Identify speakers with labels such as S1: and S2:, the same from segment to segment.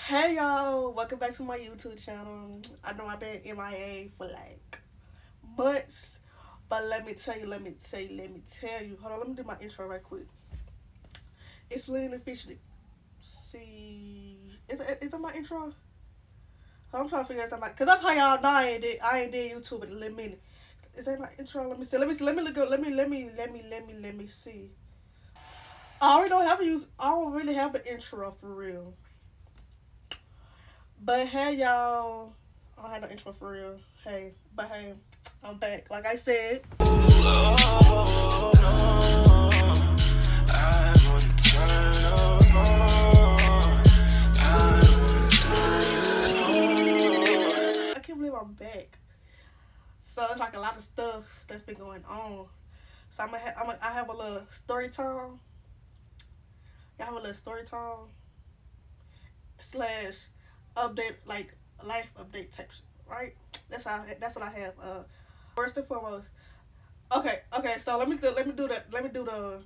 S1: Hey y'all, welcome back to my YouTube channel. I know I've been MIA for like months, but let me tell you. Hold on, let me do my intro right quick. It's Lenny officially. See, is that my intro? I'm trying to figure out because that's how y'all know I ain't did YouTube in a little minute. Is that my intro? Let me look up. Let me see. I don't really have an intro for real. But hey, y'all. I don't have no intro for real. Hey, I'm back. Like I said. I can't believe I'm back. So it's like a lot of stuff that's been going on. So I have a little story time. I have a little story time slash update, like life update type shit, right? That's what I have. First and foremost, okay. So let me do the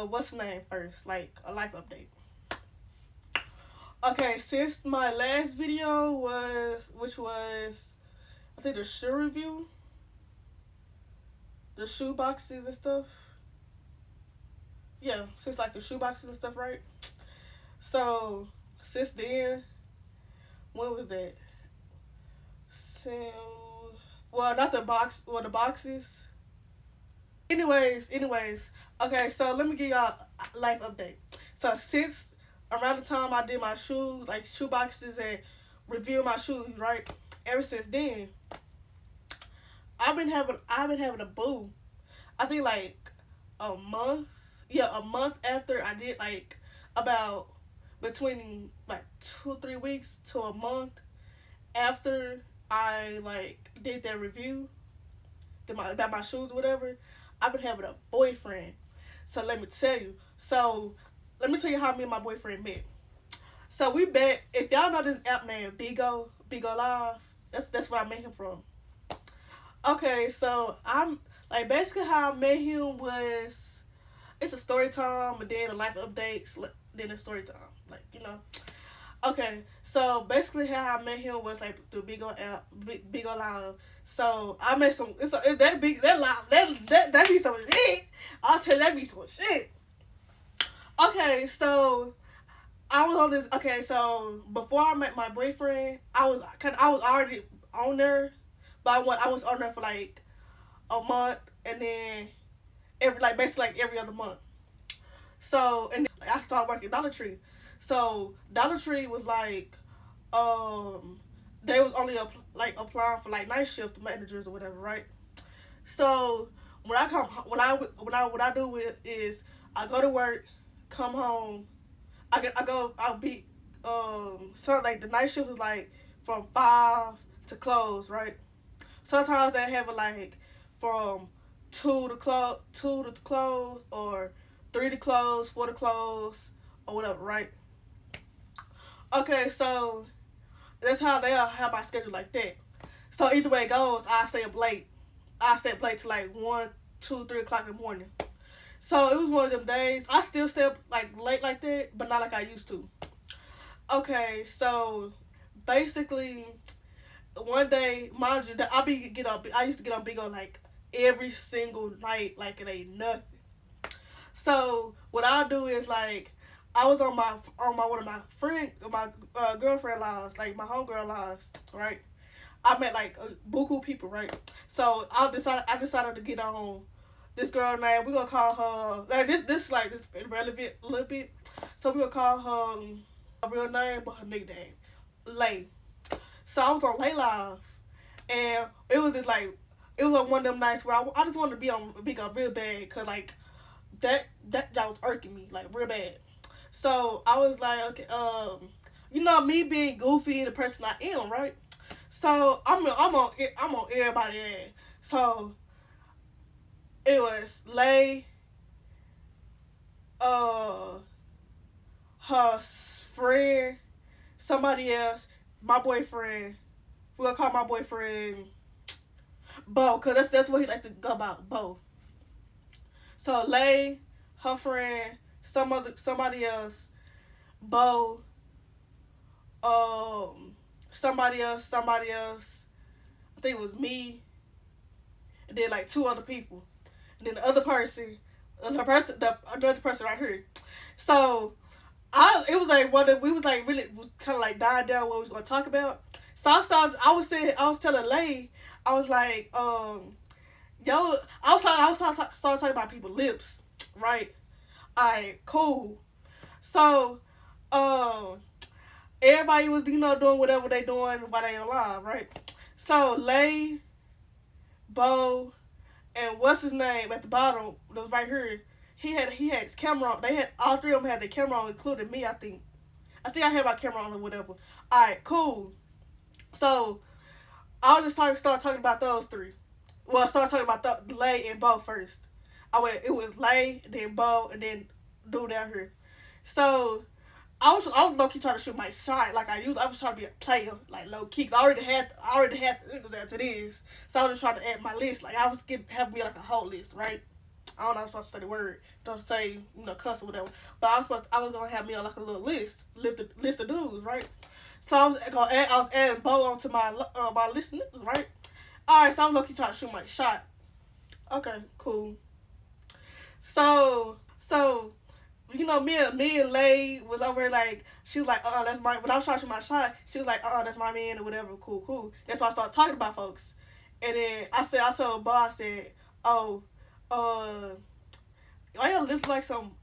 S1: what's the name first, like a life update. Okay, since my last video which was I think the shoe review, the shoe boxes and stuff. Yeah, since like the shoe boxes and stuff, right? So since then, when was that? So, well, not the box. Well, the boxes. Anyways. Okay, so let me give y'all a life update. So since around the time I did my shoes, like shoe boxes and review my shoes, right? Ever since then, I've been having a boo. I think like a month. Yeah, a month after I did like about between like 2 3 weeks to a month after I like did that review about my shoes, whatever. I've been having a boyfriend. So let me tell you. So let me tell you how me and my boyfriend met. So we met. If y'all know this app named Bigo Live, that's where I met him from. Okay, so I'm like basically how I met him was it's a story time and then a life updates, then a story time, like you know. Okay, so basically how I met him was like through Bigo app, Bigo Live. So I met some. That big that live that be some shit. I'll tell you that be some shit. Okay, so I was on this. Okay, so before I met my boyfriend, I was already on there, but I was on there for like a month, and then basically like every other month. So and then, like, I started working Dollar Tree. So Dollar Tree was like, they was only applying for like night shift managers or whatever, right? So what I do with is I go to work, come home, I'll be so like the night shift is like from 5 to close, right? Sometimes they have it like from 2 to close or 3 to close, 4 to close or whatever, right? Okay, so that's how they all have my schedule like that. So either way it goes, I stay up late. I stay up late till like 1, 2, 3 o'clock in the morning. So it was one of them days. I still stay up like late like that, but not like I used to. Okay, so basically one day, mind you, that I used to get on Big O like every single night, like it ain't nothing. So what I'll do is like I was on my one of my girlfriend lives, like my homegirl lives, right? I met like buku people, right? So I decided to get on this girl name. We're gonna call her like this irrelevant a little bit. So we're gonna call her a real name but her nickname. Lay. So I was on Lay Live and it was like one of them nights where I just wanted to be on Big Up real bad because like that job was irking me like real bad. So I was like, okay, you know me being goofy and the person I am, right? So I'm on everybody ass. So it was Lay, uh, her friend, somebody else, my boyfriend. We're gonna call my boyfriend Bo, cause that's what he like to go about, Bo. So Lay, her friend, somebody else, Bo, somebody else. I think it was me, and then like two other people, and then the other person, another person right here. So it was like we was like really kind of like dying down what we was gonna talk about. So I was telling Lay, I was like, yo, started talking about people's lips, right? Alright, cool. So, um, everybody was doing whatever they doing while they alive, right? So Lay, Bo, and what's his name at the bottom that was right here. He had his camera on. They had all three of them had their camera on, including me. I had my camera on or whatever. All right, cool. So I was just start talking about those three. Well, I started talking about Lay and Bo first. It was Lay, then Bo, and then dude down here. So I was low key trying to shoot my shot like I was trying to be a player, like low key. I already had the as it is. So I was just trying to add my list. Like I was having me like a whole list, right? I don't know if I'm supposed to say the word. Don't say, cuss or whatever. But I was gonna have me like a little list of dudes, right? So I was adding Bo onto my list of niggas, right? Alright, so I was low key trying to shoot my shot. Okay, cool. So me and Lay was over like, she was like, that's my, when I was trying to shoot my shot, she was like, that's my man or whatever, cool. That's why I started talking about folks. And then I told Bob, I said, oh, y'all looks like some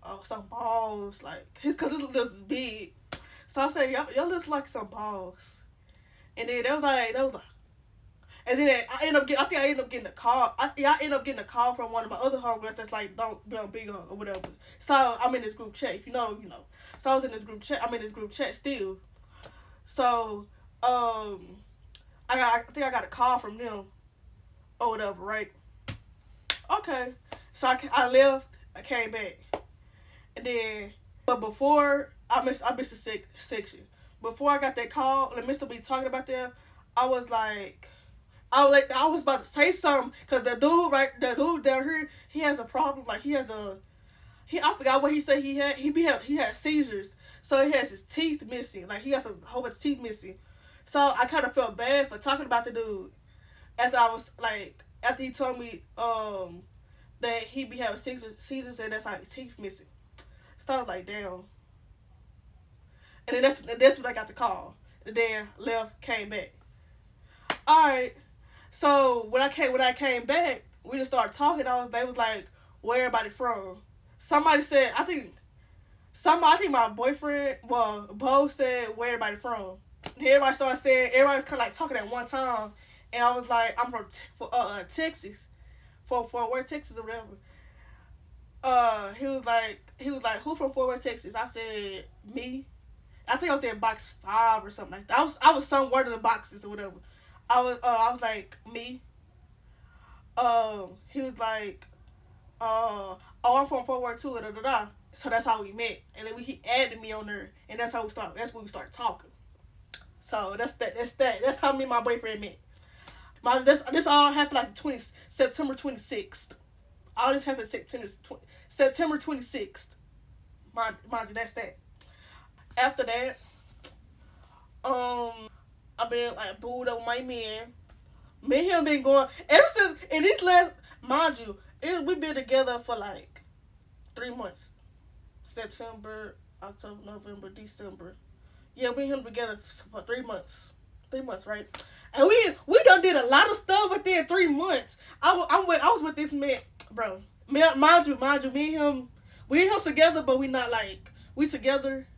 S1: balls, like, cause his looks big. So I said, y'all looks like some balls. And then they was like, and then I ended up getting a call. I ended up getting a call from one of my other homegirls that's like, don't be on big or whatever. So I'm in this group chat, if you know. So I was in this group chat. I'm in this group chat still. So I think I got a call from them or whatever, right? Okay. So I left. I came back, and then but before I missed the section. Before I got that call and Mr. B talking about them, I was I was about to say something because the dude down here, he has a problem. Like I forgot what he said he had. He had seizures, so he has his teeth missing. Like he has a whole bunch of teeth missing. So I kind of felt bad for talking about the dude, after he told me that he be having seizures and that's how his teeth missing. So I was like, damn. And then that's when I got the call. And then left, came back. All right. So when I came back, we just started talking. They was like, where everybody from? Somebody said, I think my boyfriend, well, Bo said, where everybody from? And everybody started saying, everybody was kind of like talking at one time. And I was like, I'm from Texas, Fort Worth, Texas, or whatever. He was like, who from Fort Worth, Texas? I said, me. I think I was in box 5 or something like that. I was somewhere in the boxes or whatever. I was like, me. He was like, I'm from Fort Worth too, da da da. So that's how we met, and then he added me on there, and that's how we started. That's when we started talking. So that's how me and my boyfriend met. This all happened like September 26th. All this happened September 26th. Mind you, that's that. After that, I've been like booed up with my man. Me and him been going ever since. In this last, mind you, we been together for like 3 months. September, October, November, December. Yeah, we and him together for 3 months. 3 months, right? And we done did a lot of stuff within 3 months. I was with this man, bro. Mind you, me and him together, but we not like we together.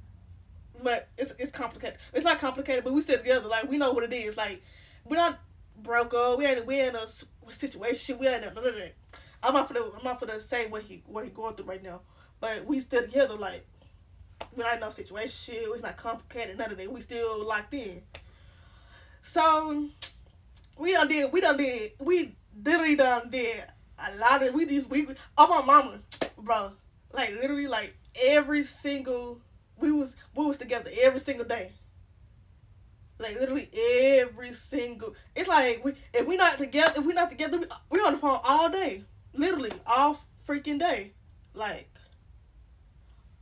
S1: But it's complicated. It's not complicated, but we still together. Like we know what it is. Like we're not broke up. We ain't in a situation. We ain't none of that. I'm not for the say what he going through right now. But we still together. Like we not in no situation. Shit, it's not complicated. None of that. We still locked in. So we literally done did a lot of oh my mama, bro. Like literally like every single. We was together every single day. Like literally every single. It's like if we not together, we on the phone all day. Literally all freaking day. Like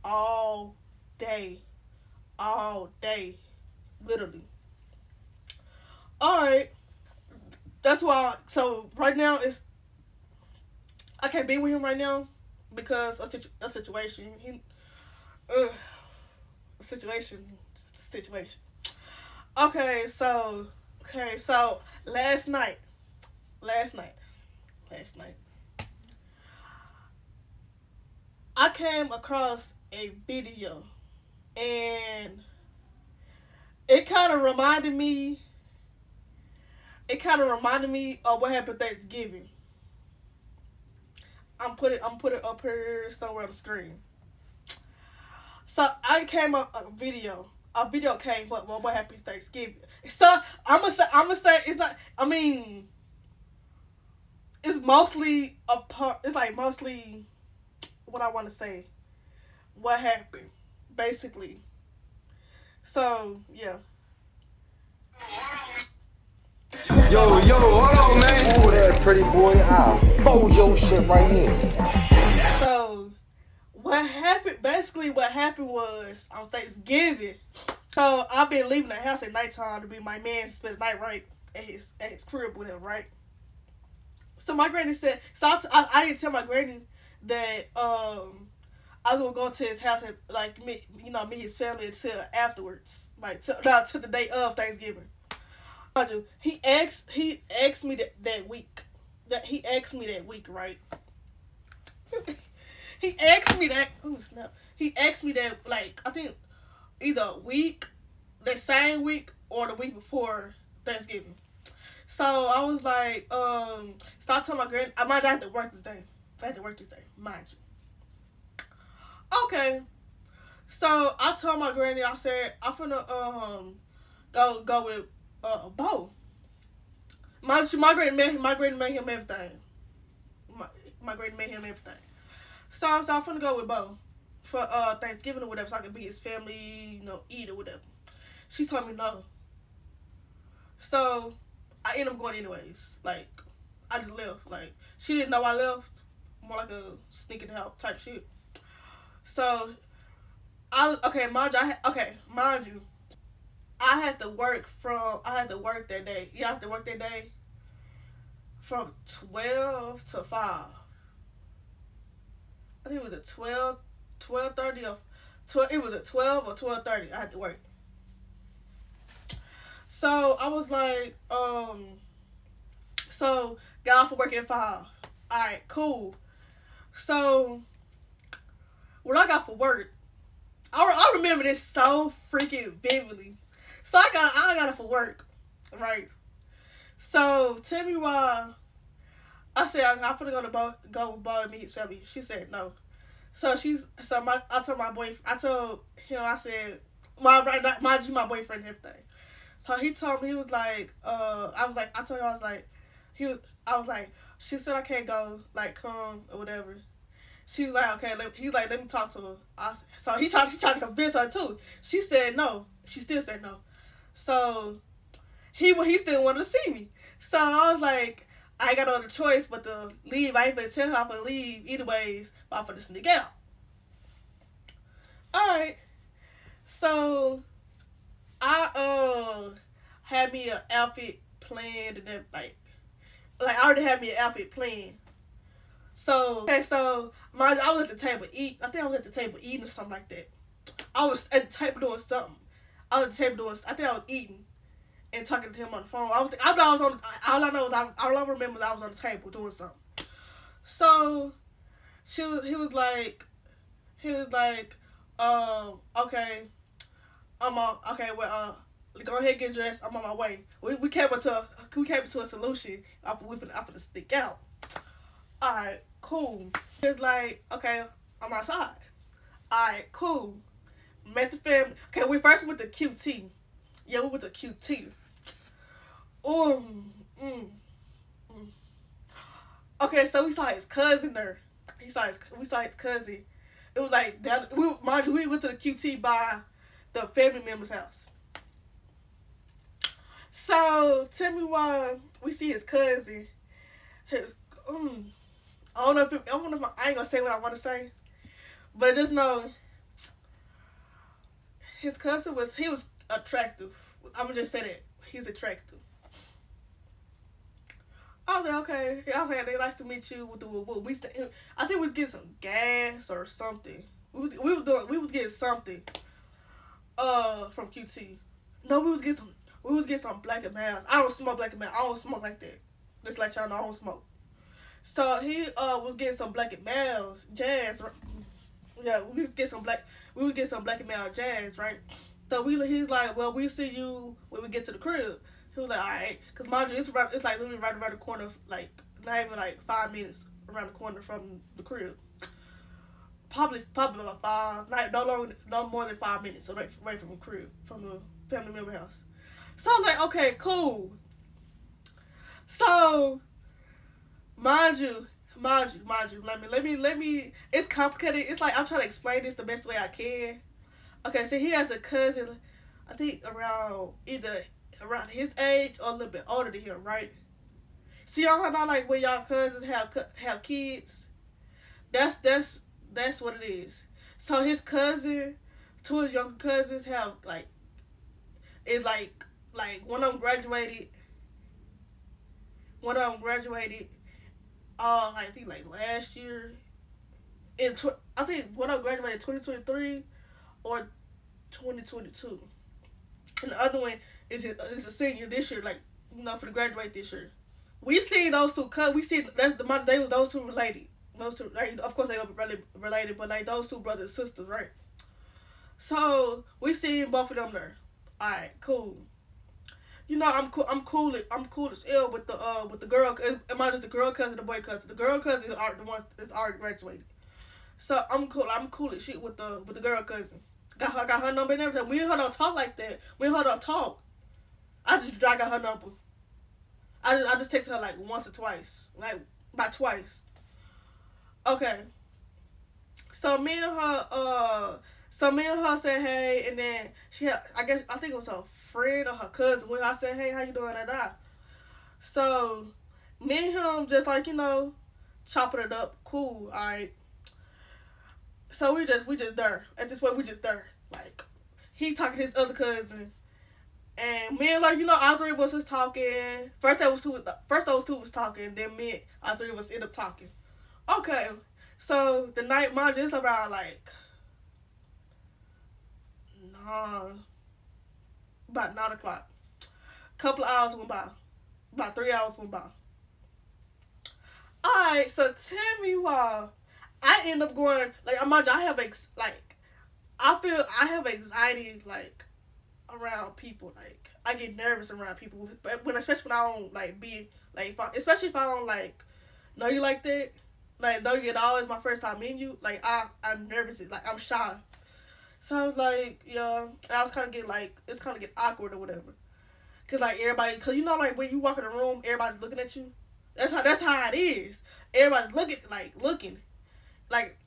S1: all day. literally. All right, that's why. So right now it's I can't be with him right now because a situation. Uh, situation, situation. Okay, so last night, last night, I came across a video and it kind of reminded me. It kind of reminded me of what happened Thanksgiving. Put it up here somewhere on the screen. So I came up a video. A video came up. Well, what happened Thanksgiving? So I'm gonna say it's not. I mean, it's mostly a part. It's like mostly what I want to say. What happened, basically. So yeah.
S2: Yo, hold on, man. Over there, pretty boy. I'll fold your shit right here.
S1: So what happened? Basically, what happened was on Thanksgiving. So I've been leaving the house at nighttime to be my man to spend the night right at his crib with him, right? So my granny said. So I didn't tell my granny that I was gonna go to his house and like meet his family until afterwards, like to the day of Thanksgiving. He asked me that week. He asked me that week, right? He asked me that. Oh snap! He asked me that like I think either a week, the same week, or the week before Thanksgiving. So I was like, so I told my grand. I might have to work this day. I had to work this day, mind you. Okay. So I told my granny. I said I'm finna go with Bo. My granny made him everything. My granny made him everything. So I'm finna go with Bo for Thanksgiving or whatever, so I can be his family, eat or whatever. She told me no. So I ended up going anyways. Like I just left. Like she didn't know I left. More like a sneaking out type shit. So mind you, I had to work that day. You have to work that day from 12 to 5. I think it was a 12:30 or 12. It was a 12 or 12:30. I had to work. So I was like, so got off of work at 5. All right, cool. So when I got for work, I remember this so freaking vividly. So I got off for work, right? So tell me why. I said I'm gonna go with Bo and meet his family. She said no. So I told my boyfriend. I told him. I said mind you, my boyfriend and everything. So he told me he was like, I told him I was like, I was like, she said I can't go, like come or whatever. She was like, okay, he's like, let me talk to her. So he tried to convince her too. She said no. She still said no. So he still wanted to see me. So I was like, I ain't got no other choice but to leave. I ain't gonna tell her I'm gonna leave either ways, but I'm gonna sneak out. Alright. So I had me an outfit planned and then like I already had me an outfit planned. So I was at the table eat. I think I was at the table eating or something like that. I was at the table doing something. I think I was eating and talking to him on the phone. I thought I was on. All I know is all I remember is I was on the table doing something. So he was like, okay, go ahead and get dressed. I'm on my way. We came to a solution. I'm finna stick out. Alright, cool. It's like, okay, I'm outside. Alright, cool. Met the family. Okay, we first went to QT. Yeah, we went to QT. Mm, mm, mm. Okay, so we saw his cousin there. We saw his cousin. It was like mind you, we went to the QT by the family member's house. So tell me why we see his cousin. I don't know if I ain't gonna say what I want to say, but just know his cousin was attractive. I'm gonna just say that he's attractive. I was like, okay. I was like, they nice to meet you. I think we was getting some gas or something. We was getting something. From QT. No, we was getting some Black and Milds. I don't smoke Black and Milds. I don't smoke like that. Just let y'all know I don't smoke. So he was getting some Black and Milds jazz. Yeah, we was getting some Black and Mild jazz, right? So he's like, well, we see you when we get to the crib. He was like, all right, cause mind you, it's like literally right around the corner, like not even like 5 minutes around the corner from the crib. Probably about five, no more than 5 minutes away from the crib, from the family member house. So I'm like, okay, cool. So, mind you, let me. It's complicated. It's like I'm trying to explain this the best way I can. Okay, so he has a cousin, I think either around his age or a little bit older than him, right? See, y'all know like when y'all cousins have kids. That's what it is. So his cousin, two of his younger cousins have like one of them graduated. I think like last year. I think one of them graduated 2023 or 2022, and the other one is a senior this year, like for the graduate this year. We seen those two. We seen those two related. Those two, like, of course, they gonna be related, but like those two brothers and sisters, right? So we seen both of them there. All right, cool. I'm cool. I'm cool as ill with the girl. Am I just the girl cousin, the boy cousin? The girl cousin is the one that's already graduated. So I'm cool. I'm cool as shit with the girl cousin. Got her number and everything. We and her don't talk like that. We and her don't talk. I got her number. I just texted her like once or twice, like about twice. Okay. So me and her said hey, and then I think it was her friend or her cousin. When I said hey, how you doing? That. So me and him just like chopping it up, cool, all right. So we just there at this point. We just there, like he talking to his other cousin, and me and all three of us was talking. First those two was talking, then all three of us end up talking. Okay, so the night, mind you, it's around like about 9 o'clock. Couple of hours went by, about 3 hours went by. All right, so tell me why I end up going like I have I have anxiety like around people. Like I get nervous around people, but especially when I don't like be like especially if I don't like know you like that. Like, though it always my first time meeting you, like, I'm nervous, like, I'm shy. So I was like, yeah, I was kind of getting, like, it's kind of get awkward or whatever. Because, like, everybody, because, like, when you walk in a room, everybody's looking at you. That's how it is. Everybody's looking. Like,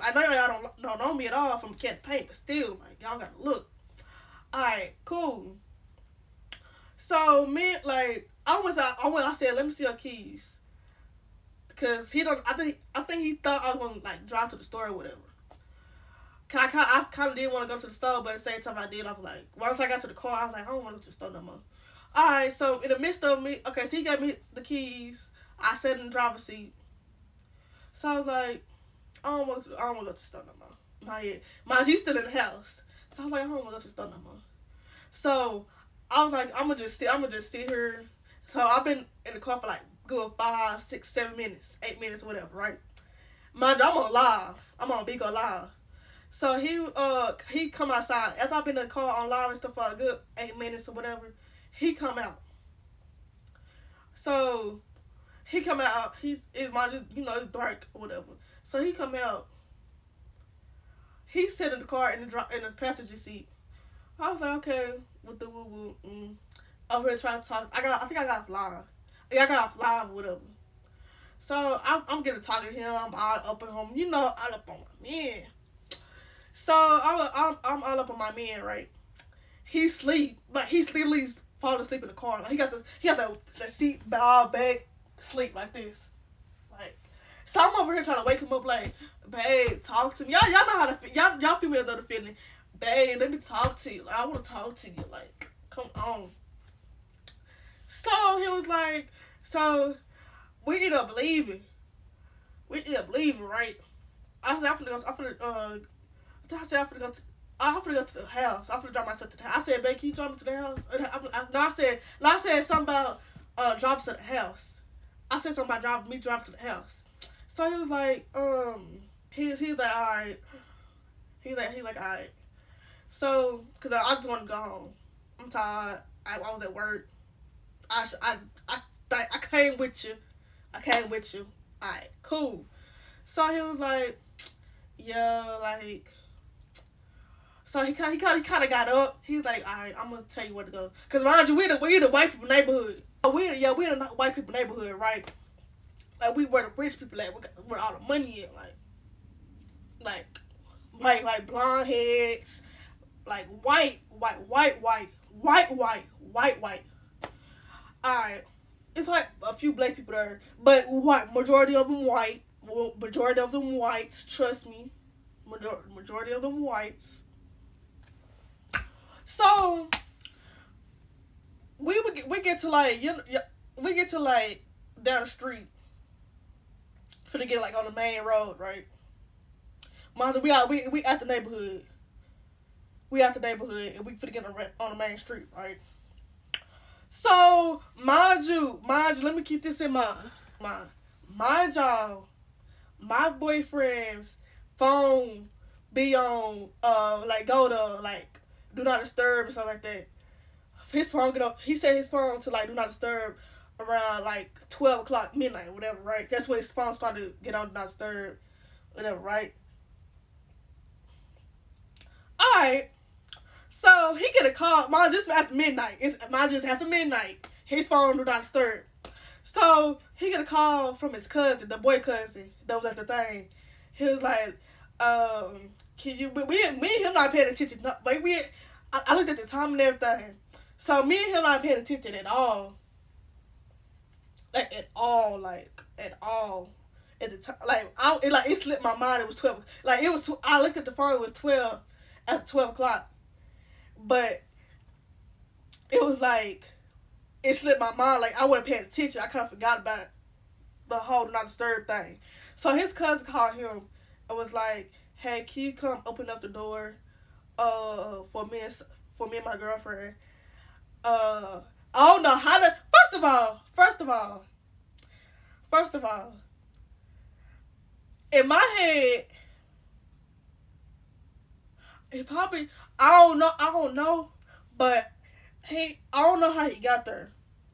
S1: I know y'all don't know me at all from Can Paint, but still, like, y'all gotta look. Alright, cool. So, I said, let me see your keys. Cause I think he thought I was gonna like drive to the store or whatever. Cause I kind of did want to go to the store, but at the same time I did. I was like, once I got to the car, I was like, I don't want to go to the store no more. All right, so in the midst of me, okay, so he gave me the keys. I sat in the driver's seat. So I was like, I don't want to go to the store no more. Not yet. He's still in the house. So I was like, I don't want to go to the store no more. So I was like, I'm gonna just sit here. So I've been in the car for like good 5, 6, 7 minutes, 8 minutes, whatever, right? Mind you, I'm on live. I'm on Bigo Live. So he come outside. After I've been in the car on live and stuff for a good 8 minutes or whatever, he come out. So he come out. It's dark or whatever. So he come out. He sat in the car in the passenger seat. I was like, okay, with the woo woo. Over here trying to talk. I think I got off live. Yeah, I got off live, whatever. So I'm getting to talk to him. I'm all up on him. All up on my man. So I'm all up on my man, right? He sleep, but he's literally falling asleep in the car. Like he got the seat all back, sleep like this, like. So I'm over here trying to wake him up, like, babe, talk to me. Y'all know how to y'all females know the feeling. babe, let me talk to you. I want to talk to you. Like, come on. So he was like, so we ended up leaving. Right? I said, I'm finna go. I said, I'm finna go to the house. I'm finna drive myself to the house. I said, babe, can you drive me to the house? I said something about driving to the house. I said something about driving to the house. So he was like, he was like, all right. He like, all right. So, cause I just wanted to go home. I'm tired. I was at work. I came with you. Alright, cool. So he was like, yeah, like. So he kind of got up. He was like, alright, I'm gonna tell you where to go. Cause mind you, we the white people neighborhood. We in the white people neighborhood, right? Like we where the rich people at. Where all the money at, like blonde heads, like white. Alright. It's like a few black people there, but white. Majority of them white. Majority of them whites. Trust me. Majority of them whites. So we get to like we get to like down the street for to get like on the main road, right? Mind we at the neighborhood. We at the neighborhood and we finna get on the main street, right? So, mind you, let me keep this in mind. Mind y'all, my boyfriend's phone be on, like, go to, like, do not disturb or something like that. His phone get up, he set his phone to, like, do not disturb around, like, 12 o'clock, midnight, or whatever, right? That's when his phone started to get on do not disturb, whatever, right? Alright. So he get a call. Mine just after midnight. His phone do not disturb. So he get a call from his cousin, the boy cousin that was at the thing. He was like, can you? Me and him not paying attention. Like I looked at the time and everything. So me and him not paying attention at all. Like at all. At the time, it slipped my mind. It was 12. Like it was. I looked at the phone. It was 12 at 12 o'clock. But it was like, it slipped my mind. Like, I wasn't paying attention. I kind of forgot about the whole do not disturb thing. So his cousin called him and was like, hey, can you come open up the door for me and my girlfriend? I don't know how to, first of all, in my head, it probably, I don't know, but I don't know how he got to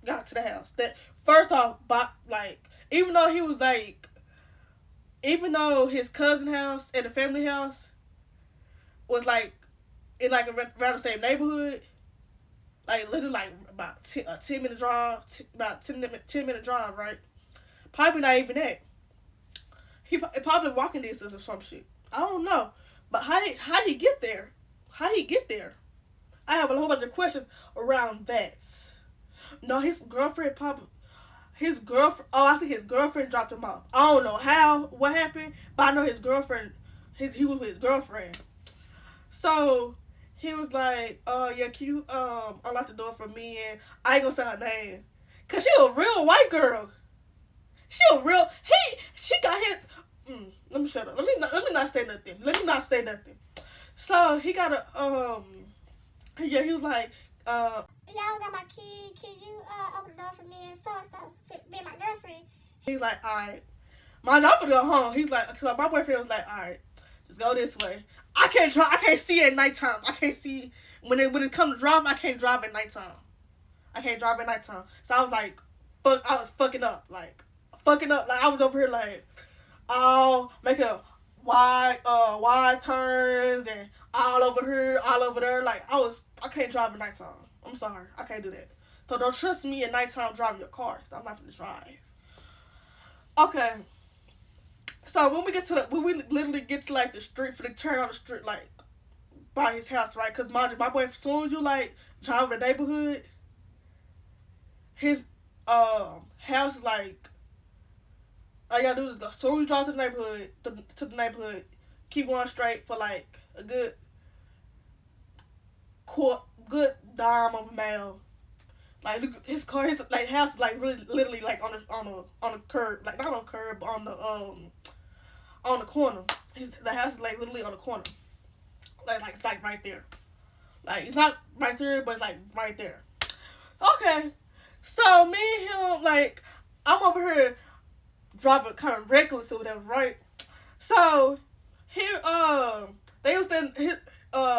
S1: the house. That first off, even though his cousin house and the family house was like in like around the same neighborhood, like literally like about a 10-minute drive, about 10-minute drive, right? Probably not even that. He probably walking distance or some shit. I don't know. But how he get there? I have a whole bunch of questions around that. No, I think his girlfriend dropped him off. I don't know what happened, but I know his girlfriend, he was with his girlfriend. So, he was like, yeah, can you unlock the door for me? And I ain't gonna say her name. Cause she a real white girl. She got his, let me shut up. Let me not say nothing. So he got yeah, he was like,
S3: y'all got my key. Can you open the door for me and so be my girlfriend?
S1: He's like, alright. I'm gonna go home. He's like, cause my boyfriend was like, alright, just go this way. I can't see at nighttime. I can't see when it comes to driving. I can't drive at nighttime. So I was like, I was fucking up. Like I was over here like, making wide turns and all over there. Like I can't drive at nighttime. I'm sorry, I can't do that. So don't trust me at nighttime driving your car. So I'm not gonna drive. Okay. So when we literally get to like the street, for the turn on the street, like by his house, right? Cause my boy, as soon as you like drive the neighborhood, his house like, all you gotta do is go. As soon as you drive to the neighborhood, keep going straight for like a good good dime of a male. Like his car, his like house, like really, literally, like on the curb, like not on the curb, but on the corner. The house is like literally on the corner, like it's like right there. Like it's not right there, but it's like right there. Okay, so me and him, like I'm over here driving kind of reckless or whatever, right? So here, they was standing.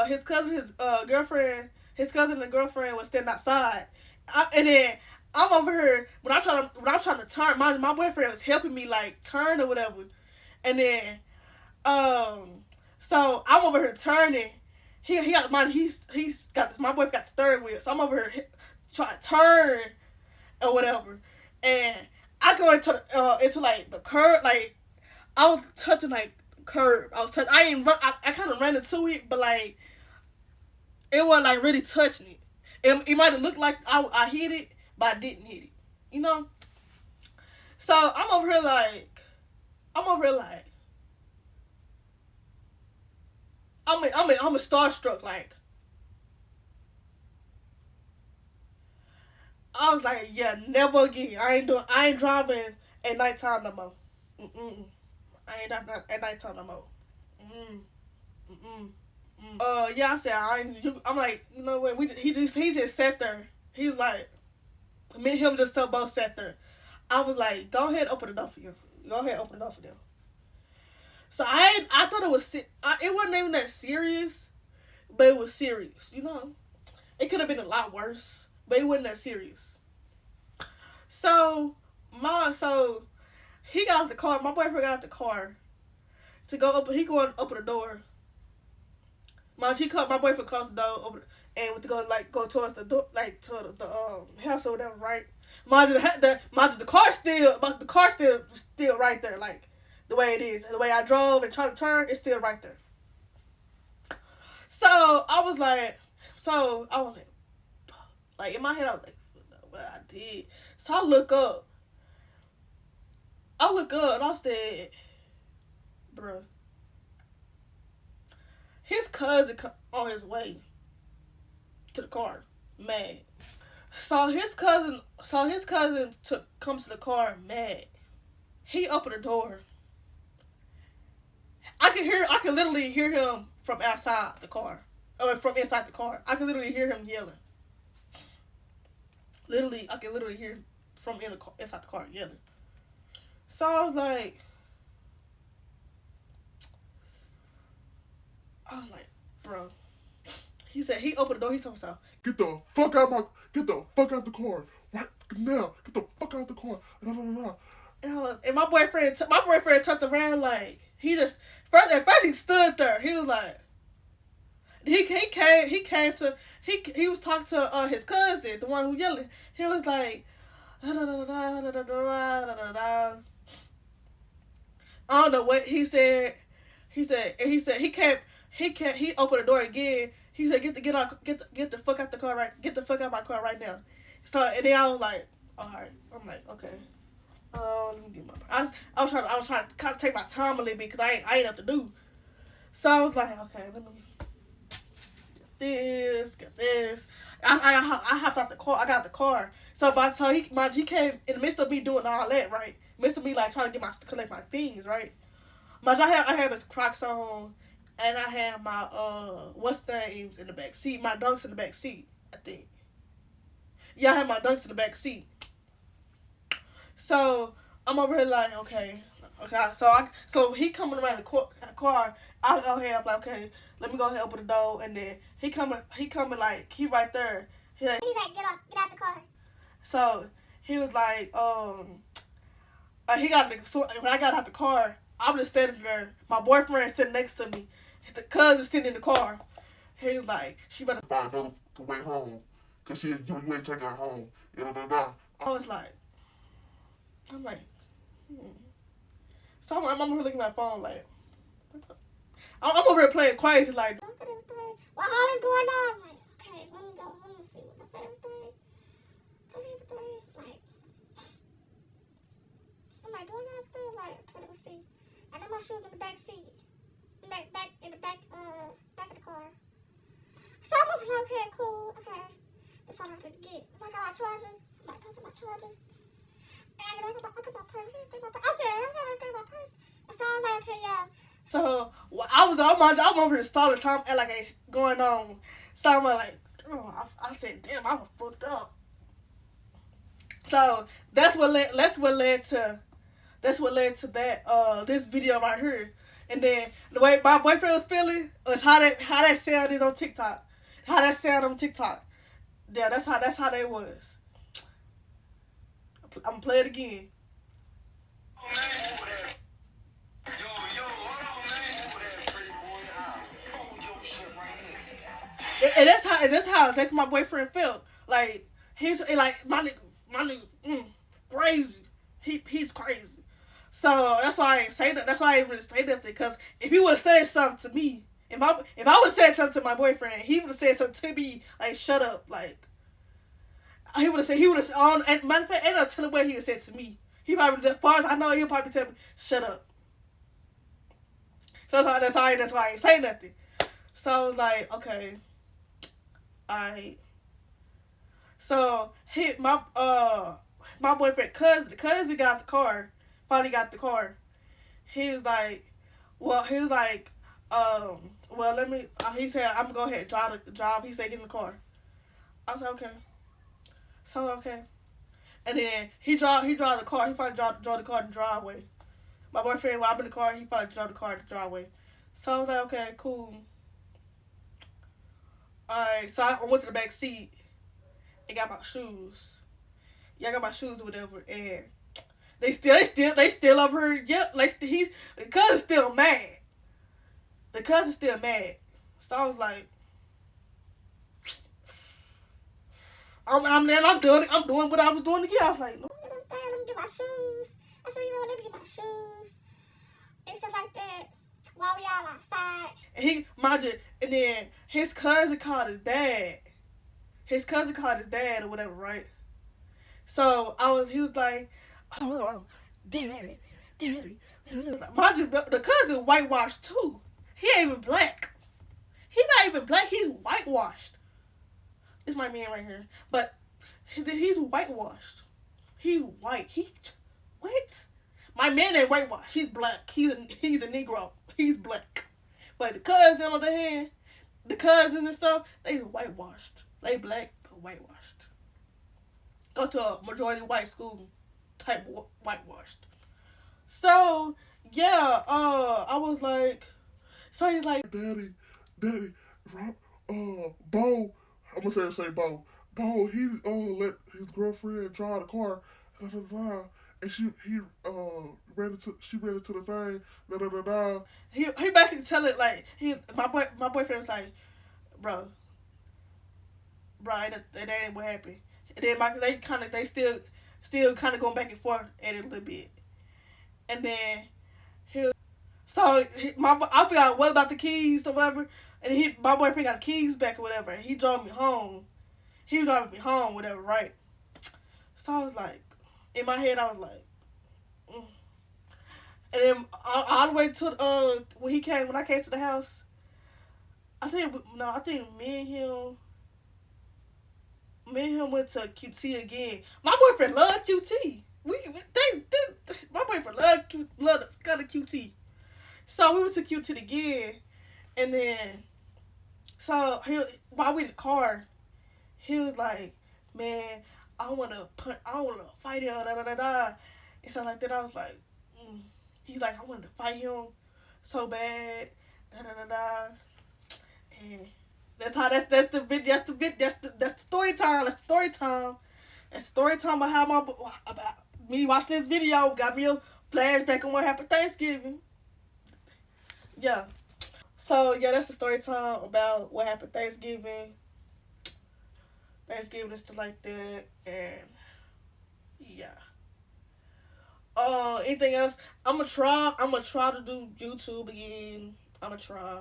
S1: His cousin, his girlfriend, his cousin and girlfriend was standing outside, and then I'm over here when I'm trying to turn. My boyfriend was helping me like turn or whatever, and then so I'm over here turning. He got mine. He's got my boyfriend got the steering wheel, so I'm over here trying to turn or whatever, and I go into like the curb, like I was touching like curb. I ain't run. I kind of ran into it, but like it wasn't like really touching it. It might have looked like I hit it, but I didn't hit it. You know. So I'm over here like I'm a starstruck. Like I was like, yeah, never again. I ain't driving at nighttime no more. Mm-mm. I ain't driving at nighttime no more. Mm-mm. Mm-mm. Yeah, I said I'm like, you know what? He just sat there. He was like, me and him just so both sat there. I was like, go ahead, open the door for you. Go ahead, open the door for them. So I thought it wasn't even that serious, but it was serious. You know, it could have been a lot worse, but it wasn't that serious. So he got out the car. My boyfriend got out the car to go open. He going to open the door. My boyfriend closed the door open, and went to go towards the door, like to the house or whatever, right? Mind you, the car still right there, like the way it is, the way I drove and tried to turn, it's still right there. So I was like, in my head, I was like, what I did. So I look up, and I said, bruh, his cousin on his way to the car, mad. So his cousin comes to the car mad. He opened the door. I can literally hear him from outside the car, or from inside the car. I can literally hear him yelling. Literally, I can literally hear him from inside the car yelling. So I was like, bro. He said he opened the door. He told himself,
S4: Get the fuck out the car right now. Get the fuck out the car. No.
S1: and my boyfriend turned around like he he stood there. He was like, he was talking to his cousin, the one who yelling. He was like, I don't know what he said. He opened the door again. He said, get the fuck out the car right. Get the fuck out of my car right now. So and then I was like, all right. I'm like, okay. Let me get my. I was trying to kind of take my time a little bit because I ain't have to do. So I was like, okay, let me get this. I hopped out the car. I got the car. So by the time he came in the midst of me doing all that, right? Midst of me like trying to collect my things, right? I had his Crocs on, and I had my what's names in the back seat, my Dunks in the back seat, I think. Yeah, I had my Dunks in the back seat. So I'm over here like, okay. So he coming around the car. I go ahead. I'm like, okay, let me go ahead and open the door, and then he coming like he right there.
S3: He's like, get out the car.
S1: So he was like, when I got out the car, I'm just standing there. My boyfriend sitting next to me. The cousin sitting in the car. He was like, she better
S4: find another way home, cause you ain't taking her home.
S1: I was like, So I'm over here looking at my phone like, I'm over here playing crazy like.
S3: While all this going on, I'm like, okay, let me see what everything. Like, I'm like, doing everything, like, okay, let me see. And then my shoes in the back seat, back in the back of the car. So I'm over I said, okay, cool, okay. That's all I could get. I got my charger. I'm like, I got my charger. And I got my purse. I said, I got my purse. And so I was like, okay, yeah.
S1: So I was over the Storytime and like it's going on. So I'm like, oh, I said, damn, I was fucked up. So that's what led to that this video right here. And then the way my boyfriend was feeling was how that sound is on TikTok. How that sound on TikTok. Yeah, that's how they was. I'm gonna play it again. And that's my boyfriend felt. Like he's like my nigga crazy. He's crazy. So that's why I ain't say that. That's why I ain't really say that. Because if he would have said something to me, if I would have said something to my boyfriend, he would have said something to me like shut up. Like he would have on. And matter of fact, ain't no telling what he would have said to me. He probably, as far as I know, he'll probably tell me shut up. So that's why I ain't say nothing. So I was like, okay. Alright. So my boyfriend cousin got the car. Finally got the car. He was like, well, let me. He said, I'm gonna go ahead and drive. He said, get in the car. I said, okay. So okay. And then he drive the car. He finally drive the car in the driveway. My boyfriend, while I'm in the car, he finally drive the car in the driveway. So I was like, okay, cool. Alright, so I went to the back seat and got my shoes. Yeah, I got my shoes or whatever, and they still over here. Yep, like the cousin's still mad. The cousin's still mad. So I was like, I'm doing what I was doing again. I was like, no.
S3: Let me get my shoes. I said, let me get my shoes. And stuff like that. While we all outside.
S1: And then his cousin called his dad. Or whatever, right? So he was like, oh, mind you, the cousin whitewashed too. He ain't even black. He's not even black. He's whitewashed. This is my man right here, but he's whitewashed. He's white. What? My man ain't whitewashed. He's black. He's a Negro. He's black. But the cousins, on the other hand, the cousins and stuff, they whitewashed. They black, but whitewashed. Go to a majority white school, type whitewashed. So, yeah, I was like, so he's like,
S4: Daddy, Bo, I'm gonna say Bo. Bo, he let his girlfriend drive the car, and she ran into the thing,
S1: He basically tell it like my boyfriend was like, bro, that ain't what happened. And then they still kind of going back and forth at it a little bit, and then I forgot what about the keys or whatever, and my boyfriend got the keys back or whatever. And he drove me home. He was driving me home, whatever, right? So I was like, in my head, I was like, And then all the way to when I came to the house, I think me and him went to QT again. My boyfriend loved QT. My boyfriend loved got a QT. So we went to QT again, and then while we in the car, he was like, man, I wanna fight him, da da da da, and stuff like that. I was like, He's like, I wanted to fight him so bad, da da da da, and that's the story time. That's story time. That's story time about me watching this video. Got me a flashback on what happened Thanksgiving. Yeah. So yeah, that's the story time about what happened Thanksgiving and stuff like that, and yeah. Anything else? I'm gonna try to do YouTube again. I'm gonna try.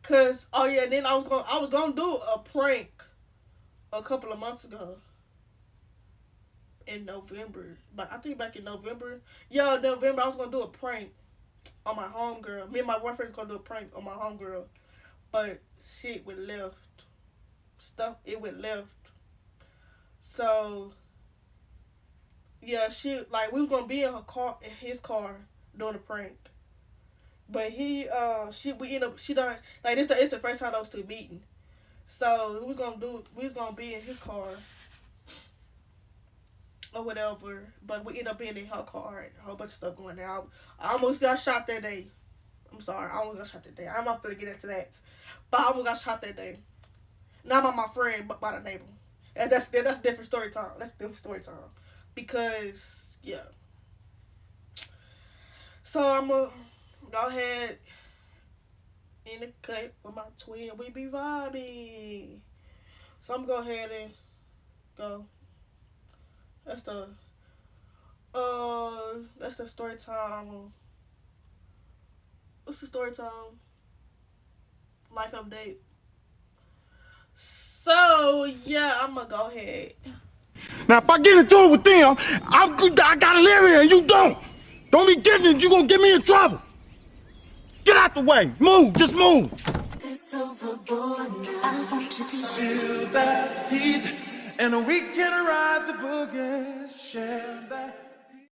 S1: Cause then I was gonna do a prank a couple of months ago in November. But I think back in November. Yeah, November I was gonna do a prank on my homegirl. Me and my boyfriend was gonna do a prank on my homegirl. but shit went left. Stuff it went left. So yeah, she like we was gonna be in her car, in his car, doing a prank. But we end up, she done, like, it's the first time those two meeting. So, we was gonna be in his car, or whatever, but we end up being in her car, and a whole bunch of stuff going down. I almost got shot that day. I'm sorry, I almost got shot that day. I'm not gonna get into that. But I almost got shot that day. Not by my friend, but by the neighbor. And that's different story time. That's different story time. Because, yeah. So, I'm gonna go ahead in the cut with my twin. We be vibing. So I'm gonna go ahead and go. That's the story time. What's the story time? Life update. So yeah, I'm gonna go ahead.
S2: Now, if I get into it with them, I gotta live here and you don't. Don't be getting it, you gonna get me in trouble. Get out the way. Move, just move.
S5: It's overboard now. I want you to feel that heat, and we can ride the boogie, share that.